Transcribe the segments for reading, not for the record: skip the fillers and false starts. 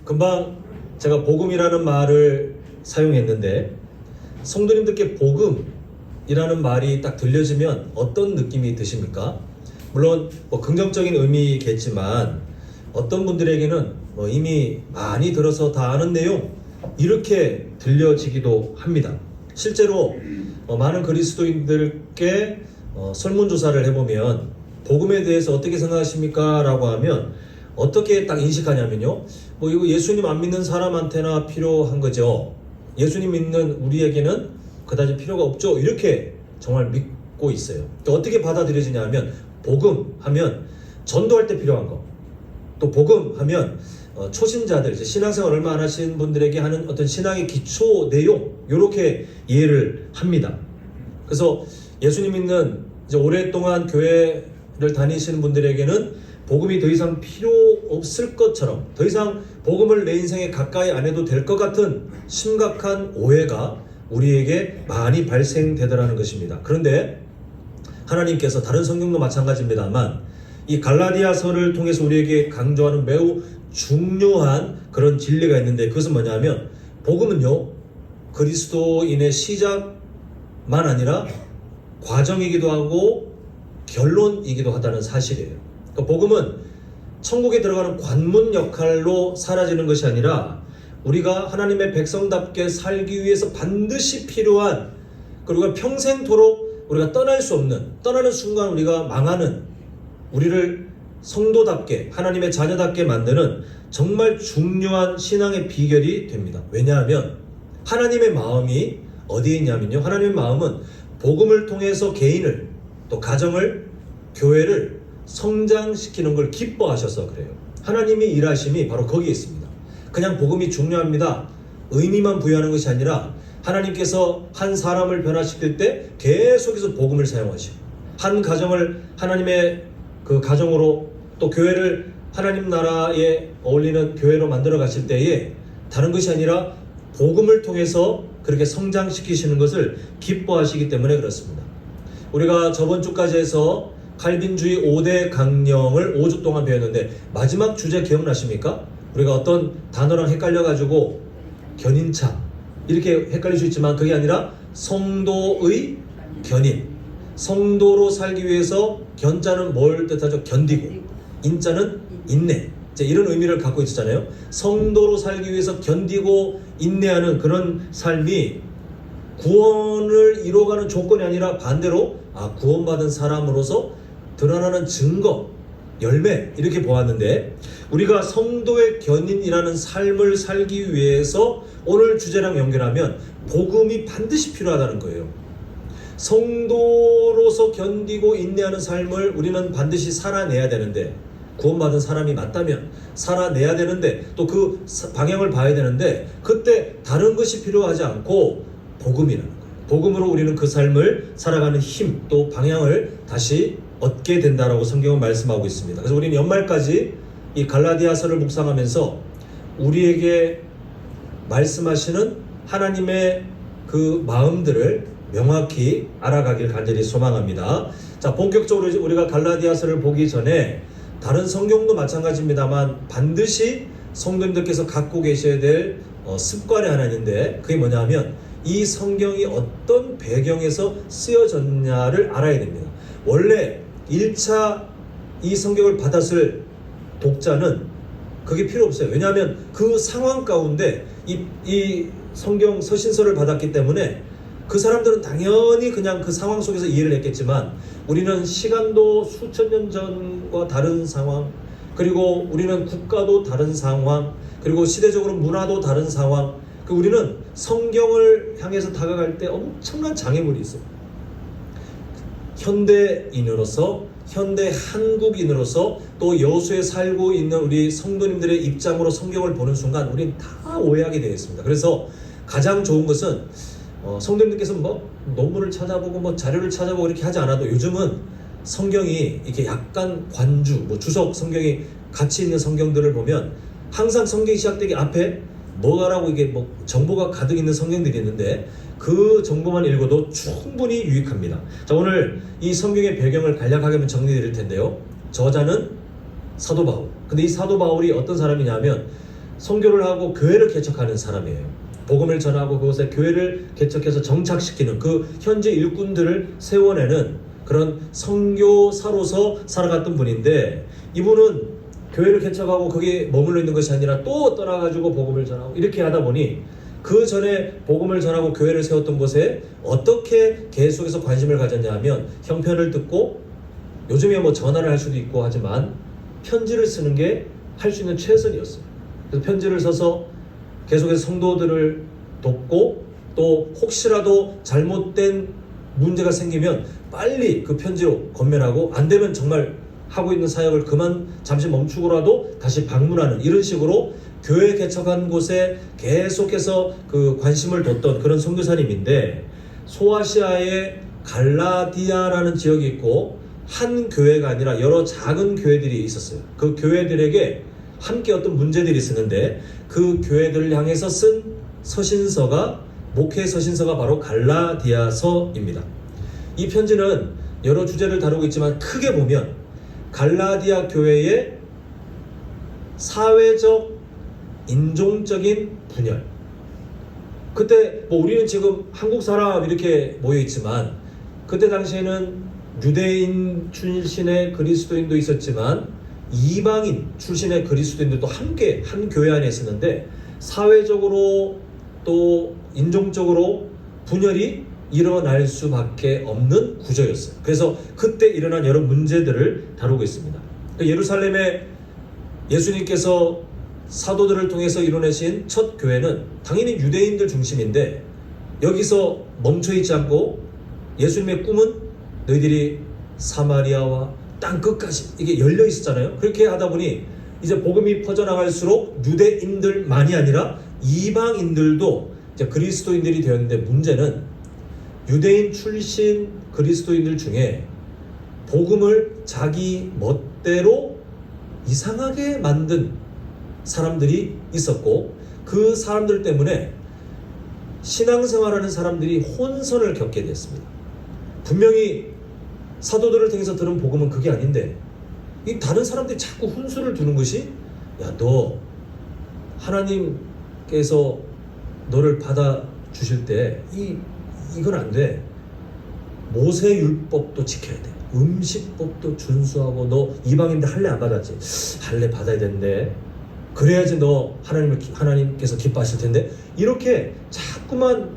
금방 제가 복음이라는 말을 사용했는데 성도님들께 복음이라는 말이 딱 들려지면 어떤 느낌이 드십니까? 물론 뭐 긍정적인 의미겠지만 어떤 분들에게는 뭐 이미 많이 들어서 다 아는 내용 이렇게 들려지기도 합니다. 실제로 많은 그리스도인들께 설문조사를 해보면 복음에 대해서 어떻게 생각하십니까? 라고 하면 어떻게 딱 인식하냐면요, 뭐 이거 예수님 안 믿는 사람한테나 필요한 거죠. 예수님 믿는 우리에게는 그다지 필요가 없죠. 이렇게 정말 믿고 있어요. 또 어떻게 받아들여지냐 하면 복음 하면 전도할 때 필요한 거, 또 복음 하면 초신자들, 신앙생활 얼마 안 하신 분들에게 하는 어떤 신앙의 기초 내용, 이렇게 이해를 합니다. 그래서 예수님 믿는 이제 오랫동안 교회를 다니시는 분들에게는 복음이 더 이상 필요 없을 것처럼, 더 이상 복음을 내 인생에 가까이 안 해도 될 것 같은 심각한 오해가 우리에게 많이 발생되더라는 것입니다. 그런데 하나님께서 다른 성경도 마찬가지입니다만 이 갈라디아서를 통해서 우리에게 강조하는 매우 중요한 그런 진리가 있는데, 그것은 뭐냐면 복음은요, 그리스도인의 시작만 아니라 과정이기도 하고 결론이기도 하다는 사실이에요. 그러니까 복음은 천국에 들어가는 관문 역할로 사라지는 것이 아니라 우리가 하나님의 백성답게 살기 위해서 반드시 필요한, 그리고 평생토록 우리가 떠날 수 없는, 떠나는 순간 우리가 망하는, 우리를 성도답게 하나님의 자녀답게 만드는 정말 중요한 신앙의 비결이 됩니다. 왜냐하면 하나님의 마음이 어디에 있냐면요, 하나님의 마음은 복음을 통해서 개인을, 또 가정을, 교회를 성장시키는 걸 기뻐하셔서 그래요. 하나님의 일하심이 바로 거기에 있습니다. 그냥 복음이 중요합니다, 의미만 부여하는 것이 아니라 하나님께서 한 사람을 변화시킬 때 계속해서 복음을 사용하시고, 한 가정을 하나님의 그 가정으로, 또 교회를 하나님 나라에 어울리는 교회로 만들어 가실 때에 다른 것이 아니라 복음을 통해서 그렇게 성장시키시는 것을 기뻐하시기 때문에 그렇습니다. 우리가 저번 주까지 해서 칼빈주의 5대 강령을 5주 동안 배웠는데 마지막 주제 기억나십니까? 우리가 어떤 단어랑 헷갈려가지고 견인차 이렇게 헷갈릴 수 있지만 그게 아니라 성도의 견인, 성도로 살기 위해서 견자는 뭘 뜻하죠? 견디고, 인자는 인내, 이런 의미를 갖고 있잖아요. 성도로 살기 위해서 견디고 인내하는 그런 삶이 구원을 이뤄가는 조건이 아니라 반대로 구원받은 사람으로서 드러나는 증거, 열매, 이렇게 보았는데 우리가 성도의 견인이라는 삶을 살기 위해서 오늘 주제랑 연결하면 복음이 반드시 필요하다는 거예요. 성도로서 견디고 인내하는 삶을 우리는 반드시 살아내야 되는데, 구원받은 사람이 맞다면 살아내야 되는데, 또 그 방향을 봐야 되는데, 그때 다른 것이 필요하지 않고 복음이라는 거예요. 복음으로 우리는 그 삶을 살아가는 힘, 또 방향을 다시 얻게 된다라고 성경은 말씀하고 있습니다. 그래서 우리는 연말까지 이 갈라디아서를 묵상하면서 우리에게 말씀하시는 하나님의 그 마음들을 명확히 알아가길 간절히 소망합니다. 자, 본격적으로 우리가 갈라디아서를 보기 전에 다른 성경도 마찬가지입니다만 반드시 성도님들께서 갖고 계셔야 될 습관이 하나 있는데, 그게 뭐냐 하면 이 성경이 어떤 배경에서 쓰여졌냐를 알아야 됩니다. 원래 1차 이 성경을 받았을 독자는 그게 필요 없어요. 왜냐하면 그 상황 가운데 이 성경 서신서를 받았기 때문에 그 사람들은 당연히 그냥 그 상황 속에서 이해를 했겠지만 우리는 시간도 수천 년 전과 다른 상황, 그리고 우리는 국가도 다른 상황, 그리고 시대적으로 문화도 다른 상황, 우리는 성경을 향해서 다가갈 때 엄청난 장애물이 있어요. 현대인으로서, 현대 한국인으로서, 또 여수에 살고 있는 우리 성도님들의 입장으로 성경을 보는 순간 우리는 다 오해하게 되어 있습니다. 그래서 가장 좋은 것은 성도님들께서 논문을 찾아보고 자료를 찾아보고 이렇게 하지 않아도 요즘은 성경이 이렇게 약간 관주, 주석 성경이 같이 있는 성경들을 보면 항상 성경이 시작되기 앞에 뭐가라고 이게 정보가 가득 있는 성경들이 있는데 그 정보만 읽어도 충분히 유익합니다. 자, 오늘 이 성경의 배경을 간략하게 정리해 드릴 텐데요. 저자는 사도 바울. 근데 이 사도 바울이 어떤 사람이냐면 선교를 하고 교회를 개척하는 사람이에요. 복음을 전하고 그곳에 교회를 개척해서 정착시키는 그 현지 일꾼들을 세워내는 그런 선교사로서 살아갔던 분인데, 이분은 교회를 개척하고 거기에 머물러 있는 것이 아니라 또 떠나가지고 복음을 전하고 이렇게 하다 보니 그 전에 복음을 전하고 교회를 세웠던 곳에 어떻게 계속해서 관심을 가졌냐 하면, 형편을 듣고 요즘에 뭐 전화를 할 수도 있고 하지만 편지를 쓰는 게 할 수 있는 최선이었어요. 그래서 편지를 써서 계속해서 성도들을 돕고, 또 혹시라도 잘못된 문제가 생기면 빨리 그 편지로 권면하고, 안 되면 정말 하고 있는 사역을 잠시 멈추고라도 다시 방문하는, 이런 식으로 교회 개척한 곳에 계속해서 그 관심을 뒀던 그런 선교사님인데, 소아시아의 갈라디아라는 지역이 있고 한 교회가 아니라 여러 작은 교회들이 있었어요. 그 교회들에게 함께 어떤 문제들이 있었는데, 그 교회들을 향해서 쓴 서신서가, 목회 서신서가 바로 갈라디아서입니다. 이 편지는 여러 주제를 다루고 있지만 크게 보면 갈라디아 교회의 사회적, 인종적인 분열, 그때 뭐 우리는 지금 한국 사람 이렇게 모여 있지만 그때 당시에는 유대인 출신의 그리스도인도 있었지만 이방인 출신의 그리스도인들도 함께 한 교회 안에 있었는데, 사회적으로 또 인종적으로 분열이 일어날 수밖에 없는 구조였어요. 그래서 그때 일어난 여러 문제들을 다루고 있습니다. 예루살렘에 예수님께서 사도들을 통해서 이뤄내신 첫 교회는 당연히 유대인들 중심인데, 여기서 멈춰 있지 않고 예수님의 꿈은 너희들이 사마리아와 땅 끝까지 이게 열려 있었잖아요. 그렇게 하다 보니 이제 복음이 퍼져나갈수록 유대인들만이 아니라 이방인들도 이제 그리스도인들이 되었는데, 문제는 유대인 출신 그리스도인들 중에 복음을 자기 멋대로 이상하게 만든 사람들이 있었고, 그 사람들 때문에 신앙생활하는 사람들이 혼선을 겪게 됐습니다. 분명히 사도들을 통해서 들은 복음은 그게 아닌데, 이 다른 사람들이 자꾸 훈수를 두는 것이, 야, 너 하나님께서 너를 받아 주실 때 이건 안 돼. 모세 율법도 지켜야 돼. 음식법도 준수하고, 너 이방인데 할례 안 받았지? 할례 받아야 되는데, 그래야지 너 하나님께서 기뻐하실 텐데, 이렇게 자꾸만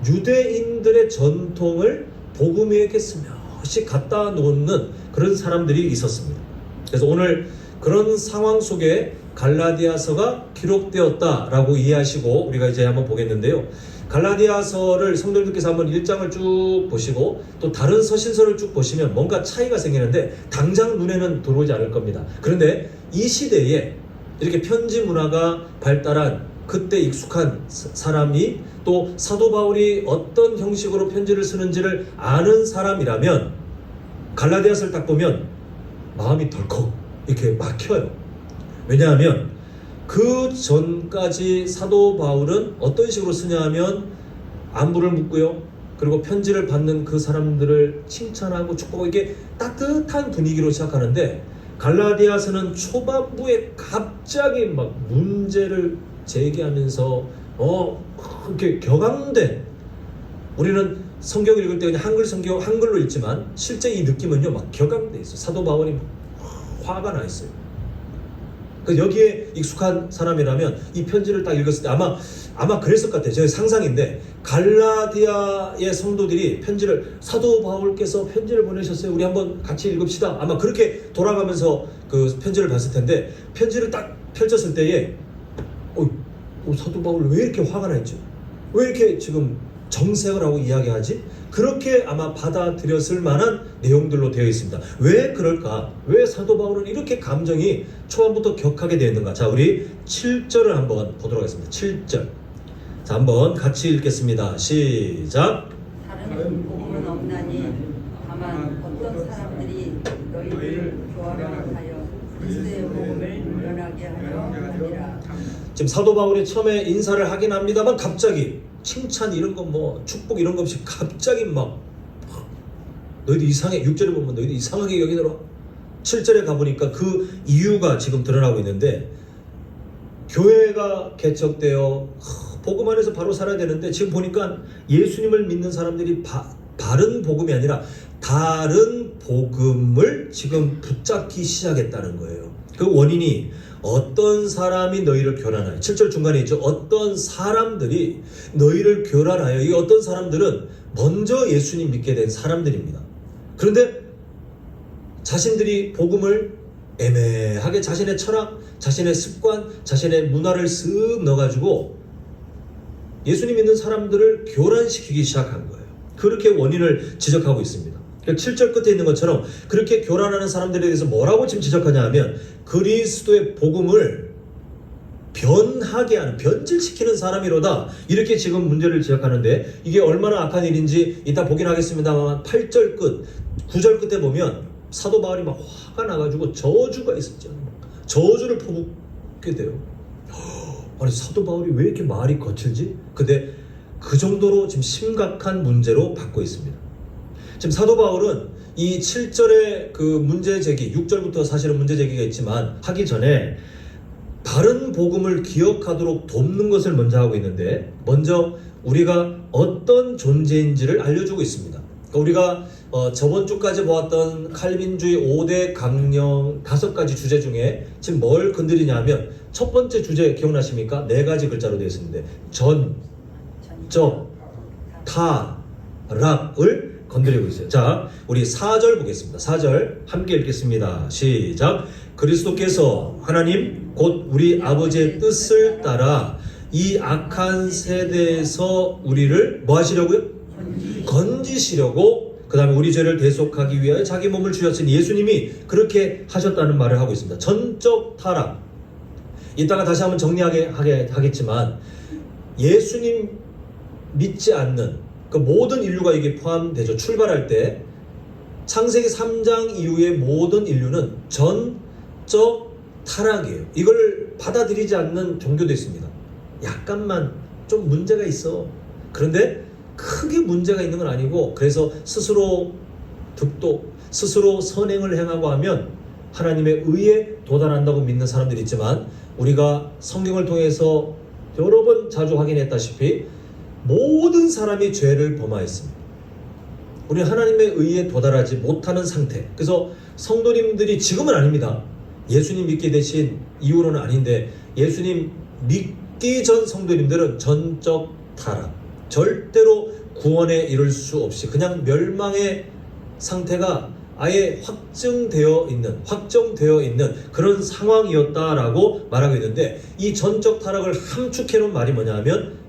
유대인들의 전통을 복음에게 스며시 갖다 놓는 그런 사람들이 있었습니다. 그래서 오늘 그런 상황 속에 갈라디아서가 기록되었다라고 이해하시고 우리가 이제 한번 보겠는데요. 갈라디아서를 성도님들께서 한번 1장을 쭉 보시고 또 다른 서신서를 쭉 보시면 뭔가 차이가 생기는데 당장 눈에는 들어오지 않을 겁니다. 그런데 이 시대에 이렇게 편지 문화가 발달한 그때 익숙한 사람이 또 사도 바울이 어떤 형식으로 편지를 쓰는지를 아는 사람이라면 갈라디아서를 딱 보면 마음이 덜컥 이렇게 막혀요. 왜냐하면 그 전까지 사도 바울은 어떤 식으로 쓰냐 하면 안부를 묻고요, 그리고 편지를 받는 그 사람들을 칭찬하고 축복하고 이게 따뜻한 분위기로 시작하는데, 갈라디아서는 초반부에 갑자기 막 문제를 제기하면서 그렇게 격앙된, 우리는 성경을 읽을 때 그냥 한글 성경 한글로 읽지만 실제 이 느낌은요 막 격앙돼 있어요. 사도 바울이 화가 나 있어요. 그 여기에 익숙한 사람이라면 이 편지를 딱 읽었을 때 아마 그랬을 것 같아요. 제 상상인데, 갈라디아의 성도들이 편지를, 사도 바울께서 편지를 보내셨어요, 우리 한번 같이 읽읍시다, 아마 그렇게 돌아가면서 그 편지를 봤을 텐데, 편지를 딱 펼쳤을 때에 사도 바울 왜 이렇게 화가 나 있지? 왜 이렇게 지금 정색을 하고 이야기하지? 그렇게 아마 받아들였을 만한 내용들로 되어 있습니다. 왜 그럴까? 왜 사도 바울은 이렇게 감정이 초반부터 격하게 되어 있는가? 자, 우리 7절을 한번 보도록 하겠습니다. 7절. 자, 한번 같이 읽겠습니다. 시작. 다른 복음은 없나니 다만 어떤 사람들이 너희를 교화를 하여 그리스도의 복음을 변하게 하려 하니라. 지금 사도 바울이 처음에 인사를 하긴 합니다만 갑자기 칭찬 이런 거 뭐 축복 이런 거 없이 갑자기 막 너희들 이상해. 6절에 보면 너희들 이상하게 여기더라. 7절에 가보니까 그 이유가 지금 드러나고 있는데, 교회가 개척되어 복음 안에서 바로 살아야 되는데 지금 보니까 예수님을 믿는 사람들이 바른 복음이 아니라 다른 복음을 지금 붙잡기 시작했다는 거예요. 그 원인이 어떤 사람이 너희를 교란하여 7절 중간에 있죠. 어떤 사람들이 너희를 교란하여 이 어떤 사람들은 먼저 예수님 믿게 된 사람들입니다. 그런데 자신들이 복음을 애매하게 자신의 철학, 자신의 습관, 자신의 문화를 쓱 넣어가지고 예수님 믿는 사람들을 교란시키기 시작한 거예요. 그렇게 원인을 지적하고 있습니다. 7절 끝에 있는 것처럼 그렇게 교란하는 사람들에 대해서 뭐라고 지금 지적하냐 하면 그리스도의 복음을 변하게 하는, 변질시키는 사람이로다. 이렇게 지금 문제를 지적하는데 이게 얼마나 악한 일인지 이따 보긴 하겠습니다만 8절 끝, 9절 끝에 보면 사도 바울이 막 화가 나가지고 저주가 있었죠. 저주를 퍼붓게 돼요. 아니 사도 바울이 왜 이렇게 말이 거칠지? 근데 그 정도로 지금 심각한 문제로 받고 있습니다. 지금 사도 바울은 이 7절의 그 문제 제기, 6절부터 사실은 문제 제기가 있지만 하기 전에 바른 복음을 기억하도록 돕는 것을 먼저 하고 있는데 먼저 우리가 어떤 존재인지를 알려주고 있습니다. 그러니까 우리가 저번 주까지 보았던 칼빈주의 5대 강령 5가지 주제 중에 지금 뭘 건드리냐면 첫 번째 주제 기억나십니까? 4가지 글자로 되어 있는데 전적, 타락을 건드리고 있어요. 자, 우리 4절 보겠습니다. 4절 함께 읽겠습니다. 시작. 그리스도께서 하나님 곧 우리 아버지의 뜻을 따라 이 악한 세대에서 우리를 뭐 하시려고요? 건지시려고 그 다음에 우리 죄를 대속하기 위하여 자기 몸을 주셨으니 예수님이 그렇게 하셨다는 말을 하고 있습니다. 전적 타락. 이따가 다시 한번 하겠지만 예수님 믿지 않는 그 모든 인류가 이게 포함되죠. 출발할 때 창세기 3장 이후의 모든 인류는 전적 타락이에요. 이걸 받아들이지 않는 종교도 있습니다. 약간만 좀 문제가 있어. 그런데 크게 문제가 있는 건 아니고 그래서 스스로 득도, 스스로 선행을 행하고 하면 하나님의 의에 도달한다고 믿는 사람들이 있지만 우리가 성경을 통해서 여러 번 자주 확인했다시피 모든 사람이 죄를 범하였습니다. 우리는 하나님의 의에 도달하지 못하는 상태. 그래서 성도님들이 지금은 아닙니다. 예수님 믿게 되신 이후로는 아닌데 예수님 믿기 전 성도님들은 전적 타락, 절대로 구원에 이를 수 없이 그냥 멸망의 상태가 아예 확정되어 있는 그런 상황이었다라고 말하고 있는데 이 전적 타락을 함축해 놓은 말이 뭐냐 하면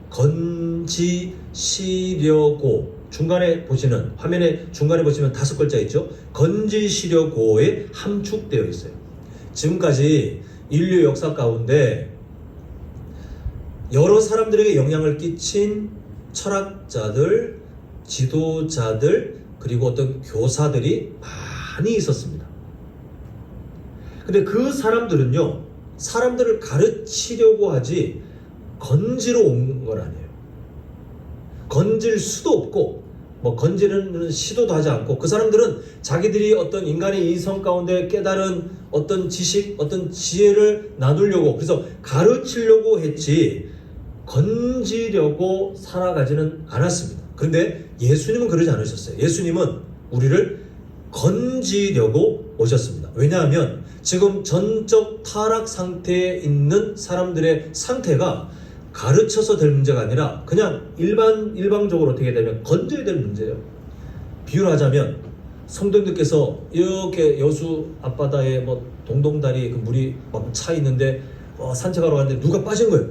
건지시려고 중간에 보시는 화면에 중간에 보시면 5글자 있죠. 건지시려고에 함축되어 있어요. 지금까지 인류 역사 가운데 여러 사람들에게 영향을 끼친 철학자들, 지도자들, 그리고 어떤 교사들이 많이 있었습니다. 근데 그 사람들은요, 사람들을 가르치려고 하지 건지러 온 건 아니에요. 건질 수도 없고 뭐 건지는 시도도 하지 않고 그 사람들은 자기들이 어떤 인간의 이성 가운데 깨달은 어떤 지식, 어떤 지혜를 나누려고 그래서 가르치려고 했지 건지려고 살아가지는 않았습니다. 그런데 예수님은 그러지 않으셨어요. 예수님은 우리를 건지려고 오셨습니다. 왜냐하면 지금 전적 타락 상태에 있는 사람들의 상태가 가르쳐서 될 문제가 아니라 그냥 일방적으로 어떻게 되면 건져야 될 문제예요. 비유를 하자면 성도님들께서 이렇게 여수 앞바다에 뭐 동동다리에 그 물이 막 차 있는데 산책하러 갔는데 누가 빠진 거예요.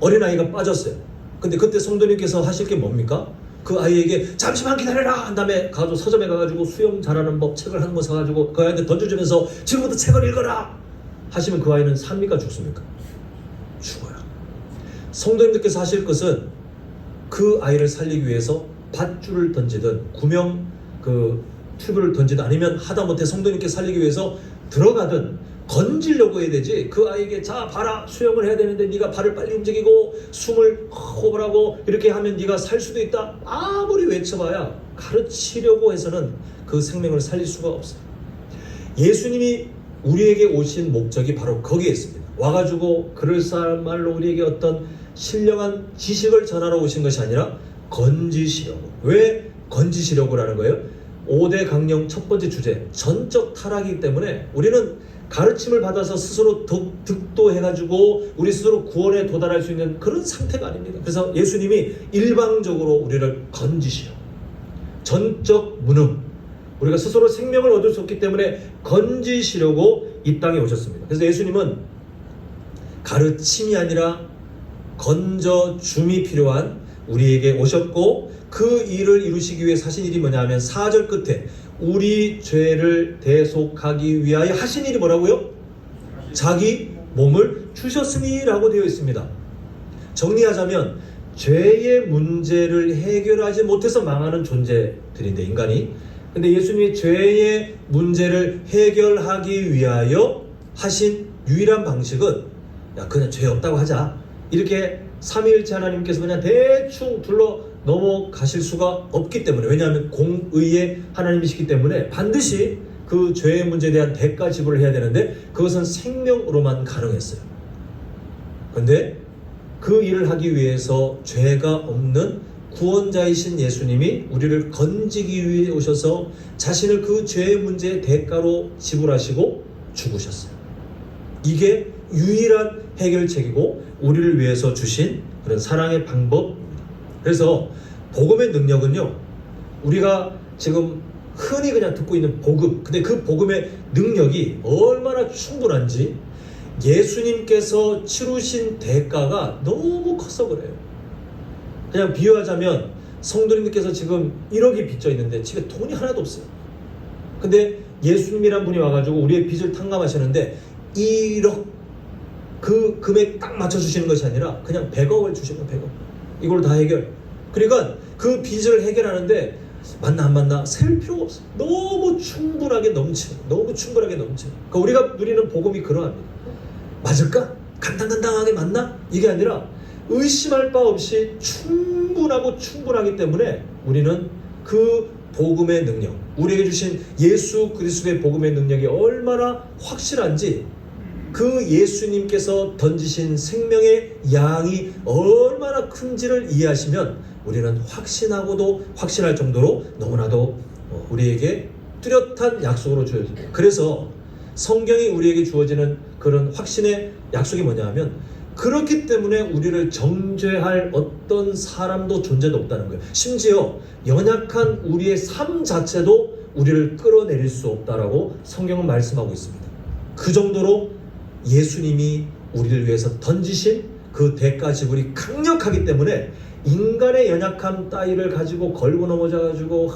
어린아이가 빠졌어요. 근데 그때 성도님께서 하실 게 뭡니까? 그 아이에게 잠시만 기다려라 한 다음에 가서 서점에 가가지고 수영 잘하는 법 책을 한 권 사가지고 그 아이한테 던져주면서 지금부터 책을 읽어라 하시면 그 아이는 삽니까 죽습니까? 죽어요. 성도님들께서 하실 것은 그 아이를 살리기 위해서 밧줄을 던지든 구명 그 튜브를 던지든 아니면 하다못해 성도님께 살리기 위해서 들어가든 건지려고 해야 되지. 그 아이에게 자 봐라 수영을 해야 되는데 네가 발을 빨리 움직이고 숨을 호흡을 하고 이렇게 하면 네가 살 수도 있다. 아무리 외쳐봐야 가르치려고 해서는 그 생명을 살릴 수가 없어요. 예수님이 우리에게 오신 목적이 바로 거기에 있습니다. 와가지고 그럴싸한 말로 우리에게 어떤 신령한 지식을 전하러 오신 것이 아니라 건지시려고. 왜 건지시려고라는 거예요? 5대 강령 첫 번째 주제, 전적 타락이기 때문에 우리는 가르침을 받아서 스스로 득도해가지고 우리 스스로 구원에 도달할 수 있는 그런 상태가 아닙니다. 그래서 예수님이 일방적으로 우리를 건지시려. 전적 무능, 우리가 스스로 생명을 얻을 수 없기 때문에 건지시려고 이 땅에 오셨습니다. 그래서 예수님은 가르침이 아니라 건져줌이 필요한 우리에게 오셨고, 그 일을 이루시기 위해 하신 일이 뭐냐 하면 4절 끝에 우리 죄를 대속하기 위하여 하신 일이 뭐라고요? 자기 몸을 주셨으니 라고 되어 있습니다. 정리하자면 죄의 문제를 해결하지 못해서 망하는 존재들인데, 인간이. 근데 예수님이 죄의 문제를 해결하기 위하여 하신 유일한 방식은 야, 그냥 죄 없다고 하자, 이렇게 삼위일체 하나님께서 그냥 대충 둘러 넘어가실 수가 없기 때문에, 왜냐하면 공의의 하나님이시기 때문에 반드시 그 죄의 문제에 대한 대가 지불을 해야 되는데, 그것은 생명으로만 가능했어요. 그런데 그 일을 하기 위해서 죄가 없는 구원자이신 예수님이 우리를 건지기 위해 오셔서 자신을 그 죄의 문제의 대가로 지불하시고 죽으셨어요. 이게 유일한 해결책이고 우리를 위해서 주신 그런 사랑의 방법입니다. 그래서 복음의 능력은요, 우리가 지금 흔히 그냥 듣고 있는 복음, 근데 그 복음의 능력이 얼마나 충분한지 예수님께서 치르신 대가가 너무 커서 그래요. 그냥 비유하자면 성도님들께서 지금 1억이 빚져 있는데 집에 돈이 하나도 없어요. 근데 예수님이란 분이 와가지고 우리의 빚을 탕감하시는데 1억 그 금액 딱 맞춰주시는 것이 아니라 그냥 100억을 주시면 100억, 이걸 다 해결. 그러니까 그 빚을 해결하는데 맞나 안 맞나 셀 필요가 없어요. 너무 충분하게 넘치는, 너무 충분하게 넘치는. 그러니까 우리가 누리는 복음이 그러합니다. 맞을까? 간당간당하게 맞나? 이게 아니라 의심할 바 없이 충분하고 충분하기 때문에 우리는 그 복음의 능력, 우리에게 주신 예수 그리스도의 복음의 능력이 얼마나 확실한지, 그 예수님께서 던지신 생명의 양이 얼마나 큰지를 이해하시면 우리는 확신하고도 확신할 정도로 너무나도 우리에게 뚜렷한 약속으로 주어집니다. 그래서 성경이 우리에게 주어지는 그런 확신의 약속이 뭐냐 하면, 그렇기 때문에 우리를 정죄할 어떤 사람도 존재도 없다는 거예요. 심지어 연약한 우리의 삶 자체도 우리를 끌어내릴 수 없다라고 성경은 말씀하고 있습니다. 그 정도로 예수님이 우리를 위해서 던지신 그 대가 지불이 강력하기 때문에 인간의 연약함 따위를 가지고 걸고 넘어져 가지고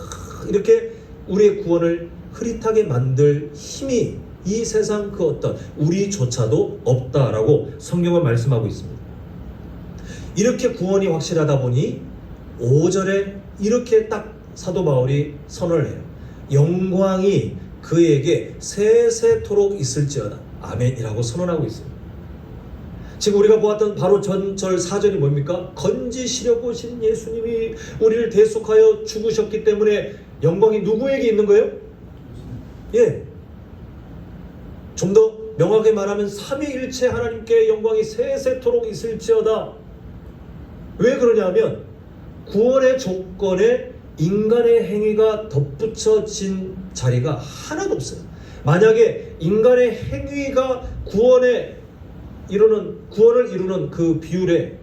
이렇게 우리의 구원을 흐릿하게 만들 힘이 이 세상 그 어떤 우리조차도 없다라고 성경은 말씀하고 있습니다. 이렇게 구원이 확실하다 보니 5절에 이렇게 딱 사도 바울이 선언을 해요. 영광이 그에게 세세토록 있을지어다. 아멘이라고 선언하고 있습니다. 지금 우리가 보았던 바로 전절 4절이 뭡니까? 건지시려고 오신 예수님이 우리를 대속하여 죽으셨기 때문에 영광이 누구에게 있는 거예요? 예. 좀 더 명확하게 말하면 삼위일체 하나님께 영광이 세세토록 있을지어다. 왜 그러냐면 구원의 조건에 인간의 행위가 덧붙여진 자리가 하나도 없어요. 만약에 인간의 행위가 구원을 이루는 그 비율에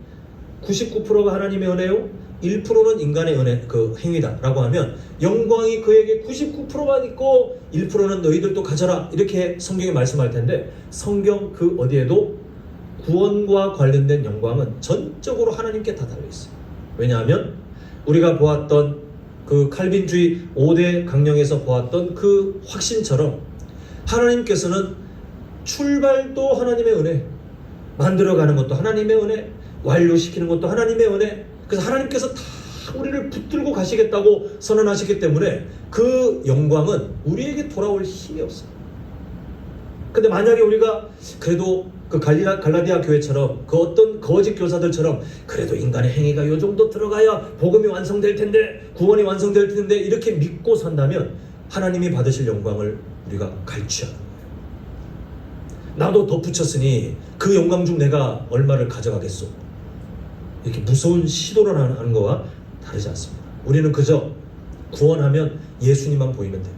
99%가 하나님의 은혜요, 1%는 인간의 은혜, 그 행위다라고 하면 영광이 그에게 99%만 있고 1%는 너희들도 가져라, 이렇게 성경이 말씀할 텐데, 성경 그 어디에도 구원과 관련된 영광은 전적으로 하나님께 다 달려있어요. 왜냐하면 우리가 보았던 그 칼빈주의 5대 강령에서 보았던 그 확신처럼 하나님께서는 출발도 하나님의 은혜, 만들어가는 것도 하나님의 은혜, 완료시키는 것도 하나님의 은혜. 그래서 하나님께서 다 우리를 붙들고 가시겠다고 선언하시기 때문에 그 영광은 우리에게 돌아올 힘이 없어요. 근데 만약에 우리가 그래도 그 갈라디아 교회처럼 그 어떤 거짓 교사들처럼 그래도 인간의 행위가 요 정도 들어가야 복음이 완성될 텐데, 구원이 완성될 텐데, 이렇게 믿고 산다면 하나님이 받으실 영광을 우리가 갈취하는 거예요. 나도 덧붙였으니 그 영광 중 내가 얼마를 가져가겠소. 이렇게 무서운 시도를 하는 거와 다르지 않습니다. 우리는 그저 구원하면 예수님만 보이면 돼요.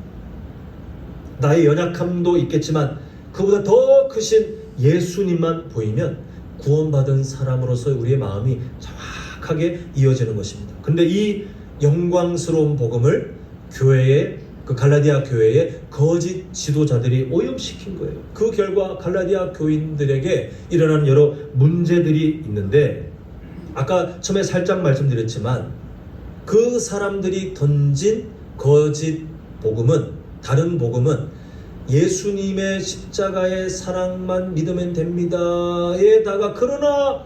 나의 연약함도 있겠지만 그보다 더 크신 예수님만 보이면 구원받은 사람으로서 우리의 마음이 정확하게 이어지는 것입니다. 그런데 이 영광스러운 복음을 교회에, 그 갈라디아 교회의 거짓 지도자들이 오염시킨 거예요. 그 결과 갈라디아 교인들에게 일어나는 여러 문제들이 있는데, 아까 처음에 살짝 말씀드렸지만 그 사람들이 던진 거짓 복음은, 다른 복음은 예수님의 십자가의 사랑만 믿으면 됩니다에다가, 그러나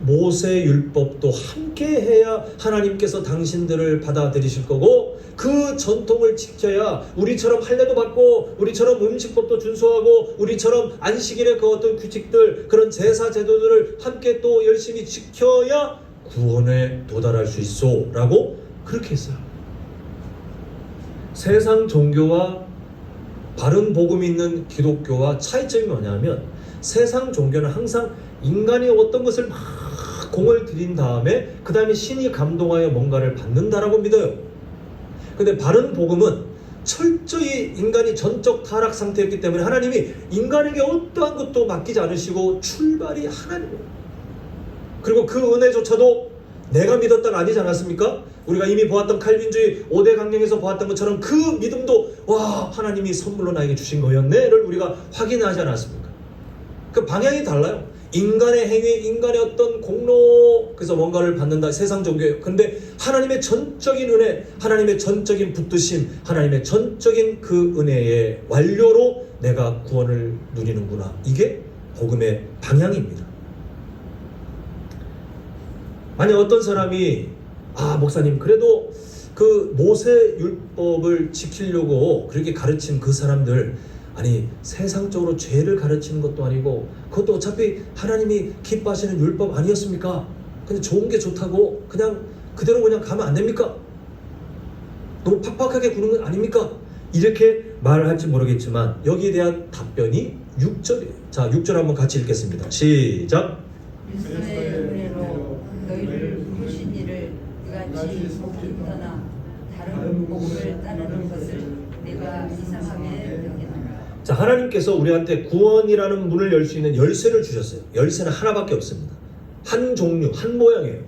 모세 율법도 함께 해야 하나님께서 당신들을 받아들이실 거고, 그 전통을 지켜야 우리처럼 할례도 받고, 우리처럼 음식법도 준수하고, 우리처럼 안식일의 그 어떤 규칙들, 그런 제사 제도들을 함께 또 열심히 지켜야 구원에 도달할 수 있어 라고 그렇게 했어요. 세상 종교와 바른 복음이 있는 기독교와 차이점이 뭐냐면, 세상 종교는 항상 인간이 어떤 것을 막 공을 들인 다음에 그 다음에 신이 감동하여 뭔가를 받는다라고 믿어요. 근데 바른 복음은 철저히 인간이 전적 타락 상태였기 때문에 하나님이 인간에게 어떠한 것도 맡기지 않으시고 출발이 하나님이에요. 그리고 그 은혜조차도 내가 믿었다가 아니지 않았습니까? 우리가 이미 보았던 칼빈주의 5대 강령에서 보았던 것처럼 그 믿음도 와, 하나님이 선물로 나에게 주신 거였네를 우리가 확인하지 않았습니까? 그 방향이 달라요. 인간의 행위, 인간의 어떤 공로, 그래서 뭔가를 받는다, 세상 종교예요. 그런데 하나님의 전적인 은혜, 하나님의 전적인 붙드심, 하나님의 전적인 그 은혜의 완료로 내가 구원을 누리는구나. 이게 복음의 방향입니다. 만약 어떤 사람이 목사님 그래도 그 모세 율법을 지키려고 그렇게 가르친 그 사람들, 아니 세상적으로 죄를 가르치는 것도 아니고 그것도 어차피 하나님이 기뻐하시는 율법 아니었습니까? 근데 좋은 게 좋다고 그냥 그대로 그냥 가면 안 됩니까? 너무 팍팍하게 구는 건 아닙니까? 이렇게 말을 할지 모르겠지만 여기에 대한 답변이 6절이에요. 자, 6절 한번 같이 읽겠습니다. 시작. 그리스도의 은혜로 너희를 부르신 이를 이같이 속히 떠나 다른 복음을 따르는 것을 내가 이상하게 여기노라. 자, 하나님께서 우리한테 구원이라는 문을 열 수 있는 열쇠를 주셨어요. 열쇠는 하나밖에 없습니다. 한 종류, 한 모양이에요.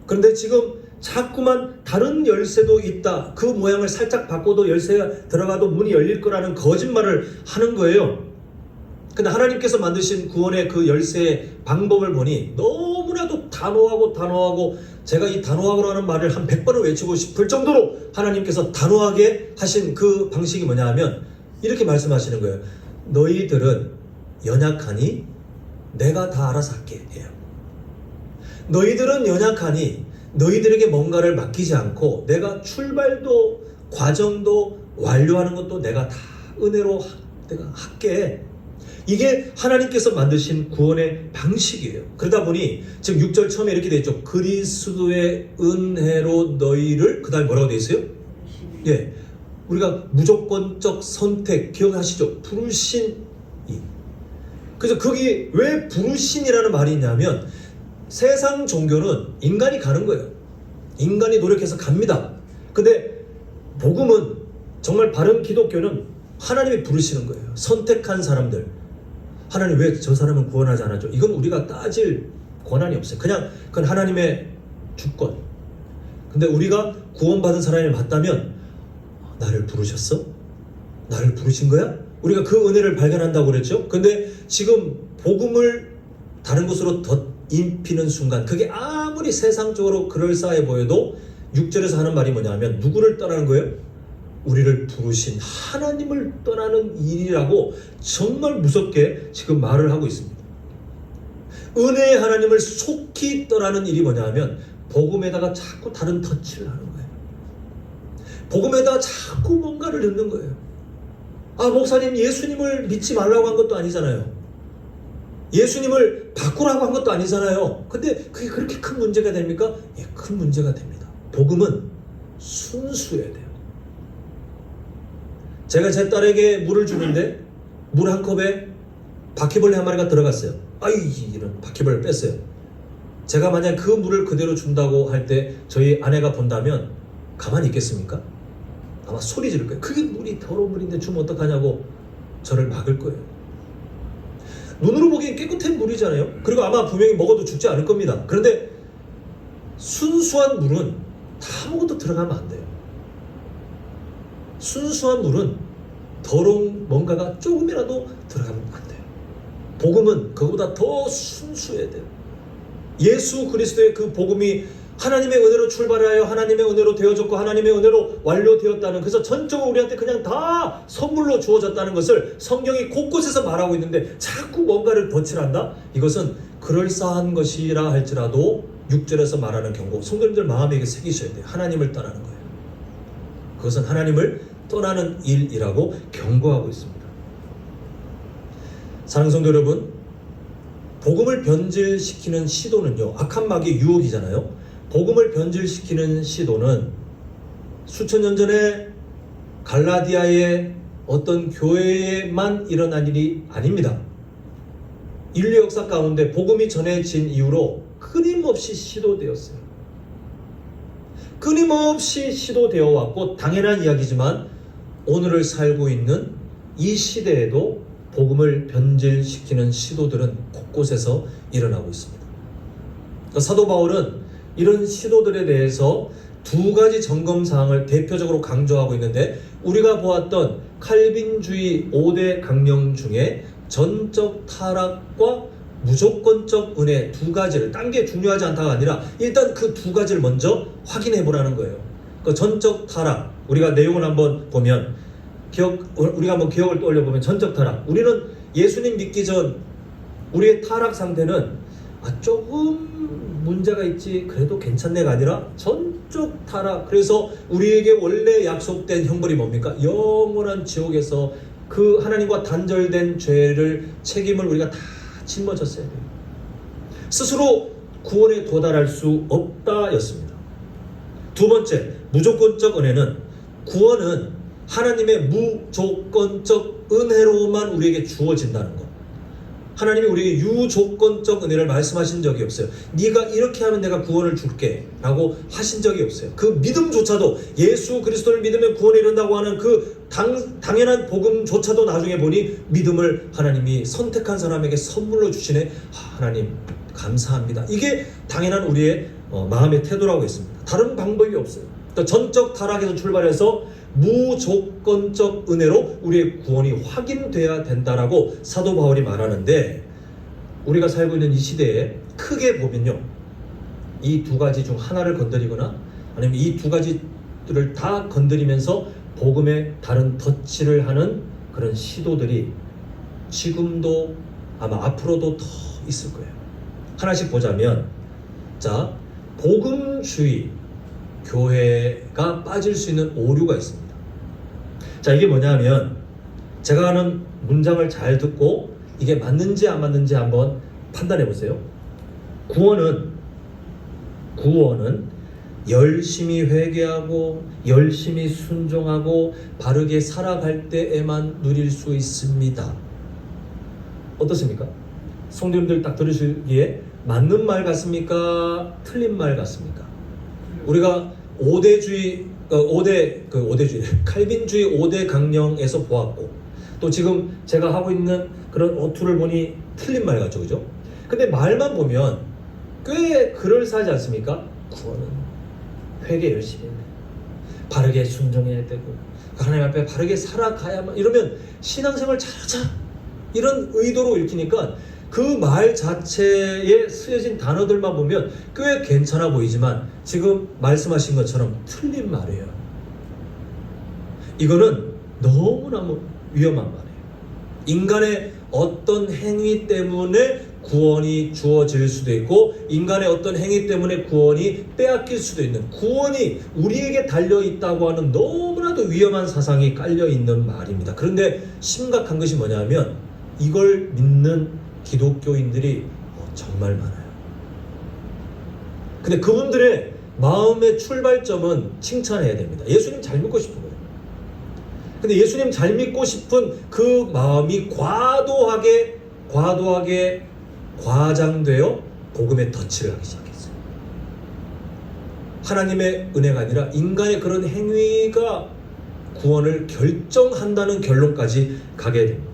그런데 지금 자꾸만 다른 열쇠도 있다, 그 모양을 살짝 바꿔도 열쇠가 들어가도 문이 열릴 거라는 거짓말을 하는 거예요. 근데 하나님께서 만드신 구원의 그 열쇠의 방법을 보니 너무나도 단호하고 제가 이 단호하고라는 말을 한 100번을 외치고 싶을 정도로 하나님께서 단호하게 하신 그 방식이 뭐냐 하면 이렇게 말씀하시는 거예요. 너희들은 연약하니 내가 다 알아서 할게 해요. 너희들은 연약하니 너희들에게 뭔가를 맡기지 않고 내가 출발도 과정도 완료하는 것도 내가 다 은혜로 내가 할게. 이게 하나님께서 만드신 구원의 방식이에요. 그러다 보니 지금 6절 처음에 이렇게 되어 있죠. 그리스도의 은혜로 너희를, 그 다음에 뭐라고 되어 있어요? 예, 우리가 무조건적 선택 기억하시죠? 부르신이. 그래서 거기 왜 부르신이라는 말이 있냐면 세상 종교는 인간이 가는 거예요. 인간이 노력해서 갑니다. 근데 복음은, 정말 바른 기독교는 하나님이 부르시는 거예요. 선택한 사람들. 하나님 왜 저 사람은 구원하지 않았죠? 이건 우리가 따질 권한이 없어요. 그냥 그건 하나님의 주권. 근데 우리가 구원받은 사람이 맞다면 나를 부르셨어? 나를 부르신 거야? 우리가 그 은혜를 발견한다고 그랬죠? 근데 지금 복음을 다른 곳으로 덧입히는 순간 그게 아무리 세상적으로 그럴싸해 보여도 6절에서 하는 말이 뭐냐면 누구를 떠나는 거예요? 우리를 부르신 하나님을 떠나는 일이라고 정말 무섭게 지금 말을 하고 있습니다. 은혜의 하나님을 속히 떠나는 일이 뭐냐 하면 복음에다가 자꾸 다른 터치를 하는 거예요. 복음에다가 자꾸 뭔가를 넣는 거예요. 목사님 예수님을 믿지 말라고 한 것도 아니잖아요. 예수님을 바꾸라고 한 것도 아니잖아요. 근데 그게 그렇게 큰 문제가 됩니까? 예, 큰 문제가 됩니다. 복음은 순수해야 돼요. 제가 제 딸에게 물을 주는데 물 한 컵에 바퀴벌레 한 마리가 들어갔어요. 아이, 이런 바퀴벌레 뺐어요. 제가 만약 그 물을 그대로 준다고 할 때 저희 아내가 본다면 가만히 있겠습니까? 아마 소리 지를 거예요. 그게 물이 더러운 물인데 주면 어떡하냐고 저를 막을 거예요. 눈으로 보기엔 깨끗한 물이잖아요. 그리고 아마 분명히 먹어도 죽지 않을 겁니다. 그런데 순수한 물은 아무것도 들어가면 안 돼요. 순수한 물은 더러운 뭔가가 조금이라도 들어가면 안 돼요. 복음은 그거보다 더 순수해야 돼요. 예수 그리스도의 그 복음이 하나님의 은혜로 출발하여 하나님의 은혜로 되어졌고 하나님의 은혜로 완료되었다는, 그래서 전적으로 우리한테 그냥 다 선물로 주어졌다는 것을 성경이 곳곳에서 말하고 있는데 자꾸 뭔가를 덧칠한다? 이것은 그럴싸한 것이라 할지라도 6절에서 말하는 경고, 성도님들 마음에 새기셔야 돼요. 하나님을 떠나는 거예요. 그것은 하나님을 떠나는 일이라고 경고하고 있습니다. 사랑하는 성도 여러분, 복음을 변질시키는 시도는요, 악한 마귀의 유혹이잖아요. 복음을 변질시키는 시도는 수천 년 전에 갈라디아의 어떤 교회에만 일어난 일이 아닙니다. 인류 역사 가운데 복음이 전해진 이후로 끊임없이 시도되었어요. 끊임없이 시도되어 왔고 당연한 이야기지만 오늘을 살고 있는 이 시대에도 복음을 변질시키는 시도들은 곳곳에서 일어나고 있습니다. 사도 바울은 이런 시도들에 대해서 두 가지 점검사항을 대표적으로 강조하고 있는데, 우리가 보았던 칼빈주의 5대 강령 중에 전적 타락과 무조건적 은혜 두 가지를, 딴 게 중요하지 않다가 아니라 일단 그 두 가지를 먼저 확인해 보라는 거예요. 그 전적 타락, 우리가 내용을 한번 보면 우리가 한번 기억을 떠올려 보면, 전적 타락, 우리는 예수님 믿기 전 우리의 타락 상태는 조금 문제가 있지 그래도 괜찮네가 아니라 전적 타락. 그래서 우리에게 원래 약속된 형벌이 뭡니까? 영원한 지옥에서 그 하나님과 단절된 죄를, 책임을 우리가 다 짊어졌어야 돼요. 스스로 구원에 도달할 수 없다 였습니다. 두 번째, 무조건적 은혜는, 구원은 하나님의 무조건적 은혜로만 우리에게 주어진다는 것. 하나님이 우리에게 유조건적 은혜를 말씀하신 적이 없어요. 네가 이렇게 하면 내가 구원을 줄게 라고 하신 적이 없어요. 그 믿음조차도, 예수 그리스도를 믿으면 구원에 이른다고 하는 그 당연한 복음조차도 나중에 보니 믿음을 하나님이 선택한 사람에게 선물로 주시네. 하나님 감사합니다. 이게 당연한 우리의 마음의 태도라고 했습니다. 다른 방법이 없어요. 그러니까 전적 타락에서 출발해서 무조건적 은혜로 우리의 구원이 확인돼야 된다라고 사도 바울이 말하는데, 우리가 살고 있는 이 시대에 크게 보면요, 이 두 가지 중 하나를 건드리거나 아니면 이 두 가지들을 다 건드리면서 복음의 다른 덧칠을 하는 그런 시도들이 지금도 아마 앞으로도 더 있을 거예요. 하나씩 보자면, 자, 복음주의 교회가 빠질 수 있는 오류가 있습니다. 자, 이게 뭐냐면, 제가 하는 문장을 잘 듣고 이게 맞는지 안 맞는지 한번 판단해 보세요. 구원은 열심히 회개하고 열심히 순종하고 바르게 살아갈 때에만 누릴 수 있습니다. 어떻습니까? 성도님들 딱 들으시기에 맞는 말 같습니까? 틀린 말 같습니까? 우리가 칼빈주의 5대 강령에서 보았고, 또 지금 제가 하고 있는 그런 어투를 보니 틀린 말 같죠, 그죠? 근데 말만 보면 꽤 그럴싸하지 않습니까? 구원은 회개 열심히 해야 돼, 바르게 순종해야 되고 하나님 앞에 바르게 살아가야만, 이러면 신앙생활 잘하자 이런 의도로 읽히니까 그 말 자체에 쓰여진 단어들만 보면 꽤 괜찮아 보이지만 지금 말씀하신 것처럼 틀린 말이에요. 이거는 너무너무 위험한 말이에요. 인간의 어떤 행위 때문에 구원이 주어질 수도 있고, 인간의 어떤 행위 때문에 구원이 빼앗길 수도 있는, 구원이 우리에게 달려있다고 하는 너무나도 위험한 사상이 깔려있는 말입니다. 그런데 심각한 것이 뭐냐면, 이걸 믿는 기독교인들이 정말 많아요. 근데 그분들의 마음의 출발점은 칭찬해야 됩니다. 예수님 잘 믿고 싶은 거예요. 근데 예수님 잘 믿고 싶은 그 마음이 과도하게 과도하게 과장되어 복음의 덫을 하기 시작했어요. 하나님의 은혜가 아니라 인간의 그런 행위가 구원을 결정한다는 결론까지 가게 됩니다.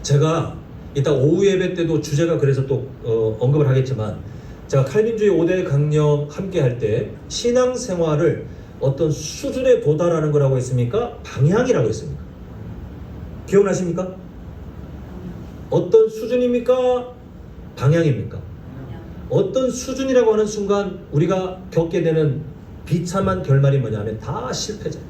제가 이따 오후 예배 때도 주제가 그래서 또 언급을 하겠지만, 제가 칼빈주의 5대 강령 함께 할 때 신앙생활을 어떤 수준에 도달하는 거라고 했습니까? 방향이라고 했습니까? 기억나십니까? 어떤 수준입니까? 방향입니까? 어떤 수준이라고 하는 순간 우리가 겪게 되는 비참한 결말이 뭐냐면 다 실패자다.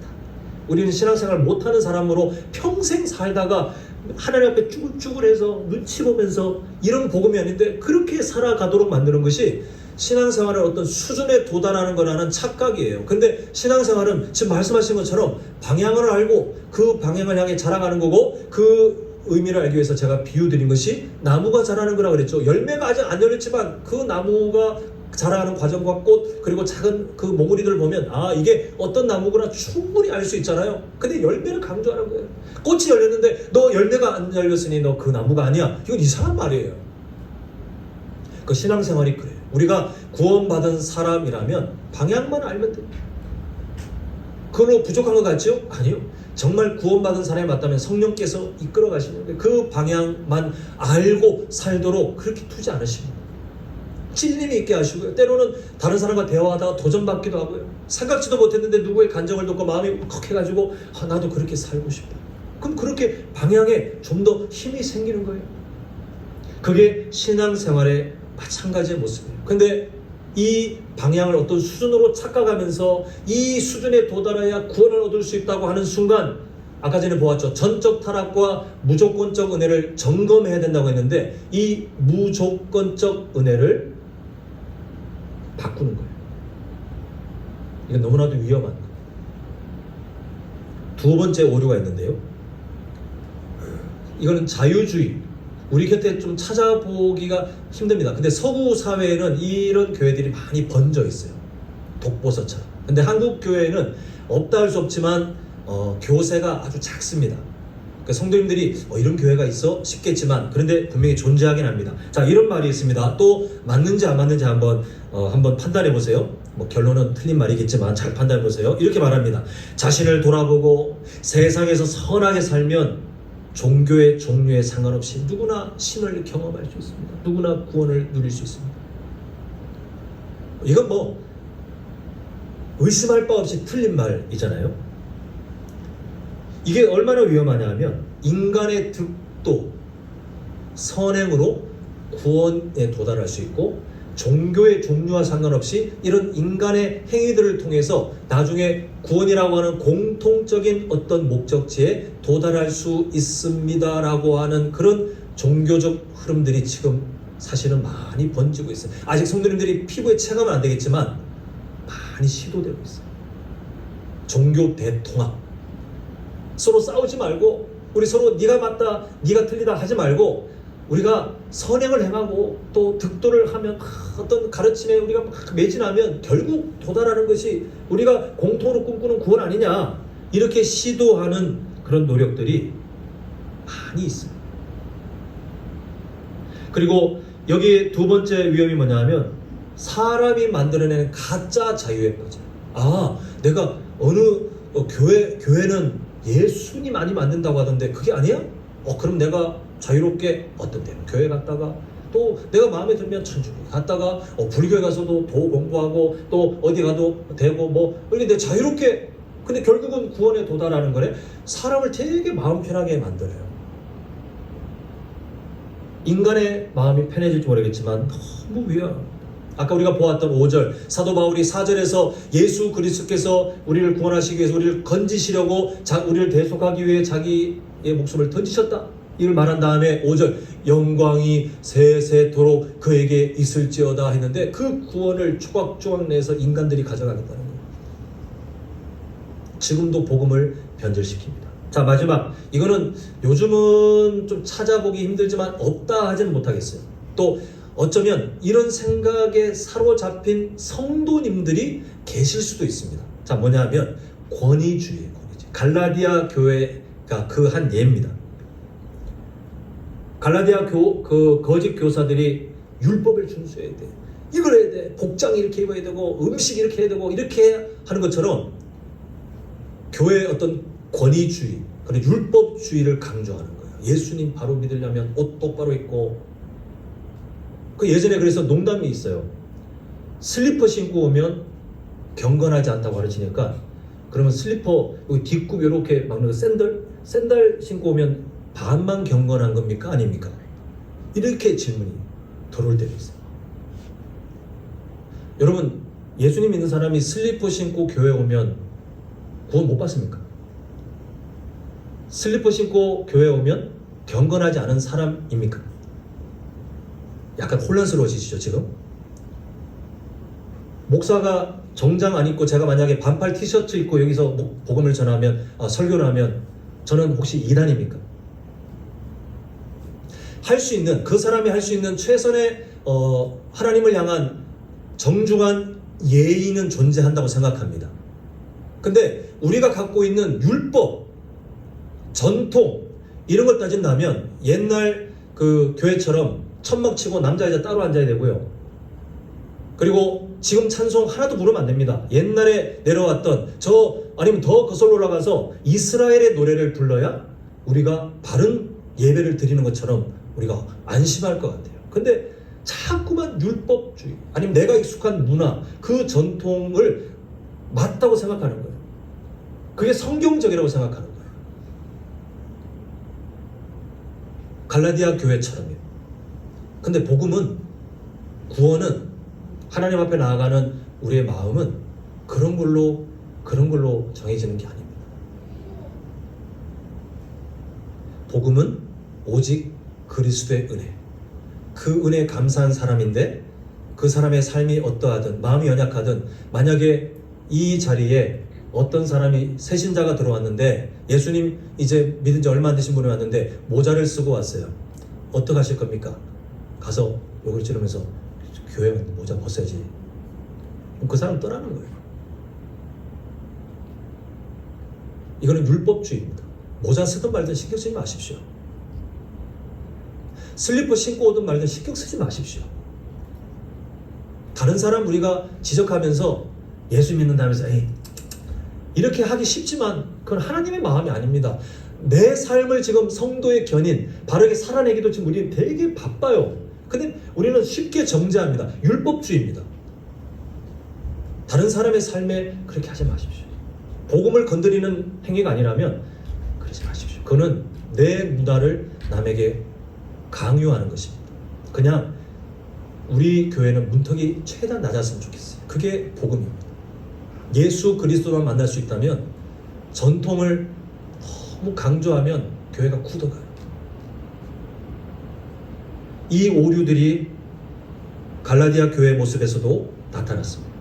우리는 신앙생활 못하는 사람으로 평생 살다가 하나님 앞에 쭈글쭈글해서 눈치 보면서 이런 복음이 아닌데 그렇게 살아가도록 만드는 것이 신앙생활의 어떤 수준에 도달하는 거라는 착각이에요. 근데 신앙생활은 지금 말씀하신 것처럼 방향을 알고 그 방향을 향해 자라가는 거고, 그 의미를 알기 위해서 제가 비유 드린 것이 나무가 자라는 거라고 그랬죠. 열매가 아직 안 열렸지만 그 나무가 자라는 과정과 꽃, 그리고 작은 그 몽우리들을 보면 이게 어떤 나무구나 충분히 알 수 있잖아요. 근데 열매를 강조하는 거예요. 꽃이 열렸는데 너 열매가 안 열렸으니 너 그 나무가 아니야. 이건 이상한 말이에요. 그 신앙생활이 그래요. 우리가 구원받은 사람이라면 방향만 알면 됩니다. 그걸로 부족한 것 같죠? 아니요. 정말 구원받은 사람이 맞다면 성령께서 이끌어 가시는데 그 방향만 알고 살도록 그렇게 두지 않으십니다. 찔림이 있게 하시고요. 때로는 다른 사람과 대화하다가 도전받기도 하고요. 생각지도 못했는데 누구의 간정을 듣고 마음이 울컥해가지고 나도 그렇게 살고 싶다. 그럼 그렇게 방향에 좀 더 힘이 생기는 거예요. 그게 신앙생활의 마찬가지의 모습이에요. 근데 이 방향을 어떤 수준으로 착각하면서 이 수준에 도달해야 구원을 얻을 수 있다고 하는 순간, 아까 전에 보았죠. 전적 타락과 무조건적 은혜를 점검해야 된다고 했는데 이 무조건적 은혜를 바꾸는 거예요. 이건 너무나도 위험한 거예요. 두 번째 오류가 있는데요. 이거는 자유주의. 우리 곁에 좀 찾아보기가 힘듭니다. 근데 서구 사회에는 이런 교회들이 많이 번져 있어요. 독보서처럼. 근데 한국 교회는 없다 할 수 없지만 교세가 아주 작습니다. 그러니까 성도님들이 이런 교회가 있어? 싶겠지만 그런데 분명히 존재하긴 합니다. 자, 이런 말이 있습니다. 또 맞는지 안 맞는지 한번 판단해 보세요. 결론은 틀린 말이겠지만 잘 판단해 보세요. 이렇게 말합니다. 자신을 돌아보고 세상에서 선하게 살면 종교의 종류에 상관없이 누구나 신을 경험할 수 있습니다. 누구나 구원을 누릴 수 있습니다. 이건 의심할 바 없이 틀린 말이잖아요. 이게 얼마나 위험하냐 하면 인간의 득도, 선행으로 구원에 도달할 수 있고 종교의 종류와 상관없이 이런 인간의 행위들을 통해서 나중에 구원이라고 하는 공통적인 어떤 목적지에 도달할 수 있습니다라고 하는 그런 종교적 흐름들이 지금 사실은 많이 번지고 있어요. 아직 성도님들이 피부에 체감은 안 되겠지만 많이 시도되고 있어요. 종교 대통합. 서로 싸우지 말고 우리 서로 네가 맞다 네가 틀리다 하지 말고 우리가 선행을 행하고 또 득도를 하면 어떤 가르침에 우리가 막 매진하면 결국 도달하는 것이 우리가 공통으로 꿈꾸는 구원 아니냐, 이렇게 시도하는 그런 노력들이 많이 있어요. 그리고 여기 두 번째 위험이 뭐냐면 사람이 만들어내는 가짜 자유에 빠져요. 내가 어느 교회는 예수님 많이 만든다고 하던데 그게 아니야? 그럼 내가 자유롭게 어떤 데는 교회 갔다가 또 내가 마음에 들면 천주교 갔다가 불교에 가서도 도 공부하고 또 어디 가도 되고 근데 자유롭게, 근데 결국은 구원에 도달하는 거래. 사람을 되게 마음 편하게 만들어요. 인간의 마음이 편해질지 모르겠지만 너무 위험합니다. 아까 우리가 보았던 5절 사도 바울이 4절에서 예수 그리스도께서 우리를 구원하시기 위해서 우리를 건지시려고 우리를 대속하기 위해 자기의 목숨을 던지셨다, 이를 말한 다음에 5절 영광이 세세토록 그에게 있을지어다 했는데 그 구원을 조각조각 내서 인간들이 가져가겠다는 거예요. 지금도 복음을 변절시킵니다. 자, 마지막, 이거는 요즘은 좀 찾아보기 힘들지만 없다 하지는 못하겠어요. 또 어쩌면 이런 생각에 사로잡힌 성도님들이 계실 수도 있습니다. 자, 뭐냐면 권위주의. 갈라디아 교회가 그 한 예입니다. 갈라디아 그 거짓 교사들이 율법을 준수해야 돼. 이걸 해야 돼. 복장 이렇게 입어야 되고 음식 이렇게 해야 되고 이렇게 하는 것처럼 교회의 어떤 권위주의, 그런 율법주의를 강조하는 거예요. 예수님 바로 믿으려면 옷 똑바로 입고. 그 예전에 그래서 농담이 있어요. 슬리퍼 신고 오면 경건하지 않다고 가르치니까 그러면 슬리퍼 여기 뒷굽 이렇게 막는 샌들 신고 오면 반만 경건한 겁니까? 아닙니까? 이렇게 질문이 들어올 때도 있어요. 여러분, 예수님 믿는 사람이 슬리퍼 신고 교회 오면 구원 못 받습니까? 슬리퍼 신고 교회 오면 경건하지 않은 사람입니까? 약간 혼란스러워지시죠, 지금? 목사가 정장 안 입고 제가 만약에 반팔 티셔츠 입고 여기서 복음을 전하면, 설교를 하면 저는 혹시 이단입니까? 할 수 있는, 그 사람이 할 수 있는 최선의 하나님을 향한 정중한 예의는 존재한다고 생각합니다. 근데 우리가 갖고 있는 율법, 전통 이런 걸 따진다면 옛날 그 교회처럼 천막 치고 남자 여자 따로 앉아야 되고요. 그리고 지금 찬송 하나도 부르면 안 됩니다. 옛날에 내려왔던 아니면 더 거슬러 올라가서 이스라엘의 노래를 불러야 우리가 바른 예배를 드리는 것처럼 우리가 안심할 것 같아요. 근데 자꾸만 율법주의 아니면 내가 익숙한 문화, 그 전통을 맞다고 생각하는 거예요. 그게 성경적이라고 생각하는 거예요. 갈라디아 교회처럼요. 근데 복음은, 구원은, 하나님 앞에 나아가는 우리의 마음은 그런 걸로 정해지는 게 아닙니다. 복음은 오직 그리스도의 은혜, 그 은혜에 감사한 사람인데 그 사람의 삶이 어떠하든 마음이 연약하든, 만약에 이 자리에 어떤 사람이 새신자가 들어왔는데 예수님 이제 믿은 지 얼마 안 되신 분이 왔는데 모자를 쓰고 왔어요. 어떻게 하실 겁니까? 가서 욕을 지르면서 교회 모자 벗어야지. 그럼 그 사람 떠나는 거예요. 이거는 율법주의입니다. 모자 쓰든 말든 신경 쓰지 마십시오. 슬리퍼 신고 오든 말든 신경 쓰지 마십시오. 다른 사람 우리가 지적하면서 예수 믿는다면서 에이, 이렇게 하기 쉽지만 그건 하나님의 마음이 아닙니다. 내 삶을 지금 성도의 견인, 바르게 살아내기도 지금 우리는 되게 바빠요. 근데 우리는 쉽게 정죄합니다. 율법주의입니다. 다른 사람의 삶에 그렇게 하지 마십시오. 복음을 건드리는 행위가 아니라면 그러지 마십시오. 그거는 내 문화를 남에게 강요하는 것입니다. 그냥 우리 교회는 문턱이 최대한 낮았으면 좋겠어요. 그게 복음입니다. 예수 그리스도만 만날 수 있다면, 전통을 너무 강조하면 교회가 굳어가요. 이 오류들이 갈라디아 교회 모습에서도 나타났습니다.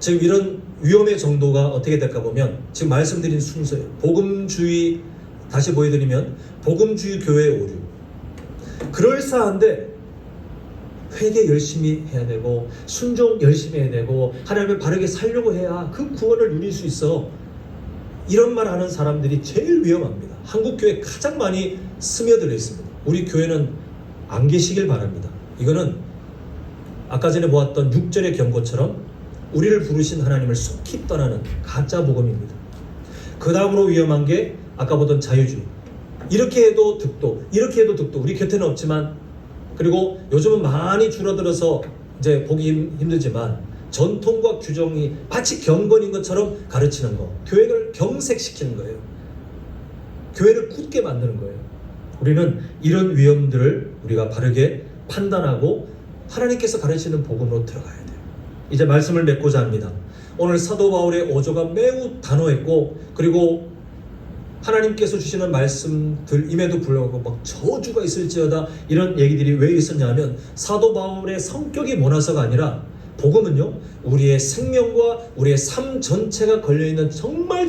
지금 이런 위험의 정도가 어떻게 될까 보면 지금 말씀드린 순서예요. 복음주의, 다시 보여드리면 복음주의 교회의 오류. 그럴싸한데 회개 열심히 해야 되고 순종 열심히 해야 되고 하나님을 바르게 살려고 해야 그 구원을 누릴 수 있어. 이런 말 하는 사람들이 제일 위험합니다. 한국 교회에 가장 많이 스며들어 있습니다. 우리 교회는 안 계시길 바랍니다. 이거는 아까 전에 보았던 6절의 경고처럼 우리를 부르신 하나님을 속히 떠나는 가짜 복음입니다. 그 다음으로 위험한 게 아까 보던 자유주의. 이렇게 해도 득도, 이렇게 해도 득도. 우리 곁에는 없지만, 그리고 요즘은 많이 줄어들어서 이제 보기 힘들지만 전통과 규정이 마치 경건인 것처럼 가르치는 거, 교회를 경색시키는 거예요. 교회를 굳게 만드는 거예요. 우리는 이런 위험들을 우리가 바르게 판단하고 하나님께서 가르치는 복음으로 들어가야 돼요. 이제 말씀을 맺고자 합니다. 오늘 사도 바울의 어조가 매우 단호했고, 그리고 하나님께서 주시는 말씀들임에도 불구하고 막 저주가 있을지어다 이런 얘기들이 왜 있었냐면, 사도 바울의 성격이 모나서가 아니라 복음은요, 우리의 생명과 우리의 삶 전체가 걸려있는 정말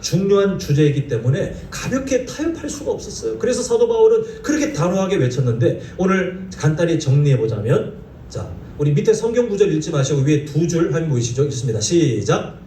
중요한 주제이기 때문에 가볍게 타협할 수가 없었어요. 그래서 사도 바울은 그렇게 단호하게 외쳤는데, 오늘 간단히 정리해보자면, 자, 우리 밑에 성경 구절 읽지 마시고 위에 두 줄 하면 보이시죠? 읽습니다. 시작.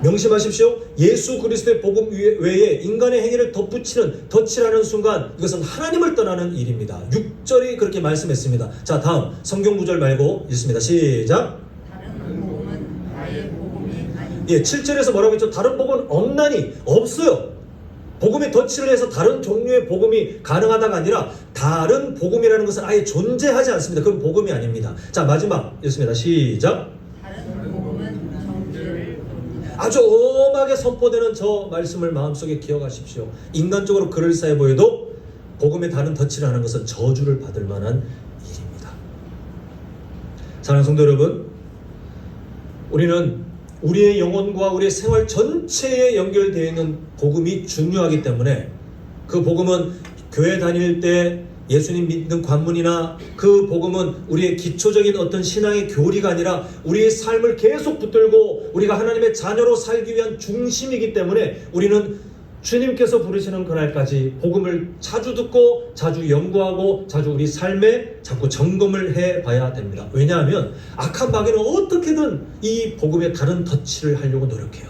명심하십시오. 예수 그리스도의 복음 외에 인간의 행위를 덧칠하는 순간 이것은 하나님을 떠나는 일입니다. 6절이 그렇게 말씀했습니다. 자, 다음 성경 구절 말고 읽습니다. 시작. 다른 복음은 나의 복음이 아닙니다. 예, 7절에서 뭐라고 했죠? 다른 복음은 없나니 없어요. 복음에 덧칠을 해서 다른 종류의 복음이 가능하다가 아니라 다른 복음이라는 것은 아예 존재하지 않습니다. 그건 복음이 아닙니다. 자, 마지막 읽습니다. 시작. 다른 복음은 정죄를 부릅니다. 아주 엄하게 선포되는 저 말씀을 마음속에 기억하십시오. 인간적으로 그럴싸해 보여도 복음에 다른 덧칠을 하는 것은 저주를 받을 만한 일입니다. 사랑하는 성도 여러분, 우리는 우리의 영혼과 우리의 생활 전체에 연결되어 있는 복음이 중요하기 때문에 그 복음은 교회 다닐 때 예수님 믿는 관문이나 그 복음은 우리의 기초적인 어떤 신앙의 교리가 아니라 우리의 삶을 계속 붙들고 우리가 하나님의 자녀로 살기 위한 중심이기 때문에 우리는 주님께서 부르시는 그날까지 복음을 자주 듣고 자주 연구하고 자주 우리 삶에 자꾸 점검을 해봐야 됩니다. 왜냐하면 악한 마귀는 어떻게든 이 복음에 다른 덧칠을 하려고 노력해요.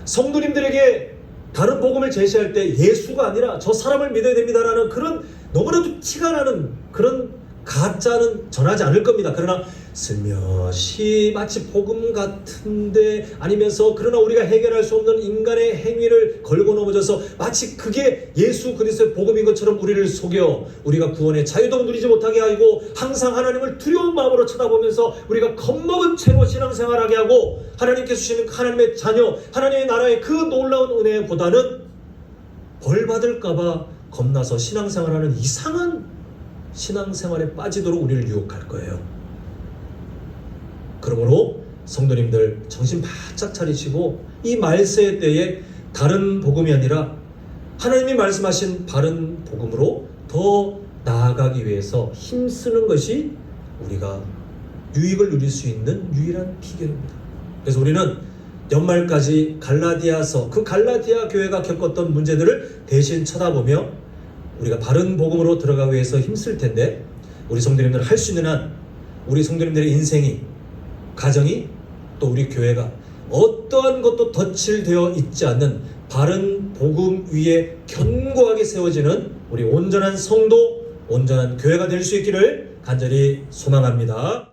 성도님들에게 다른 복음을 제시할 때 예수가 아니라 저 사람을 믿어야 됩니다라는 그런 너무나도 티가 나는 그런 가짜는 전하지 않을 겁니다. 그러나 슬며시 마치 복음 같은데 아니면서 그러나 우리가 해결할 수 없는 인간의 행위를 걸고 넘어져서 마치 그게 예수 그리스도의 복음인 것처럼 우리를 속여 우리가 구원의 자유도 누리지 못하게 하고 항상 하나님을 두려운 마음으로 쳐다보면서 우리가 겁먹은 채로 신앙생활하게 하고 하나님께서 주시는 하나님의 자녀 하나님의 나라의 그 놀라운 은혜보다는 벌 받을까봐 겁나서 신앙생활하는 이상한 신앙생활에 빠지도록 우리를 유혹할 거예요. 그러므로 성도님들 정신 바짝 차리시고 이 말세의 때에 다른 복음이 아니라 하나님이 말씀하신 바른 복음으로 더 나아가기 위해서 힘쓰는 것이 우리가 유익을 누릴 수 있는 유일한 비결입니다. 그래서 우리는 연말까지 갈라디아서 그 갈라디아 교회가 겪었던 문제들을 대신 쳐다보며 우리가 바른 복음으로 들어가기 위해서 힘쓸 텐데 우리 성도님들 할 수 있는 한 우리 성도님들의 인생이 가정이 또 우리 교회가 어떠한 것도 덧칠되어 있지 않는 바른 복음 위에 견고하게 세워지는 우리 온전한 성도, 온전한 교회가 될 수 있기를 간절히 소망합니다.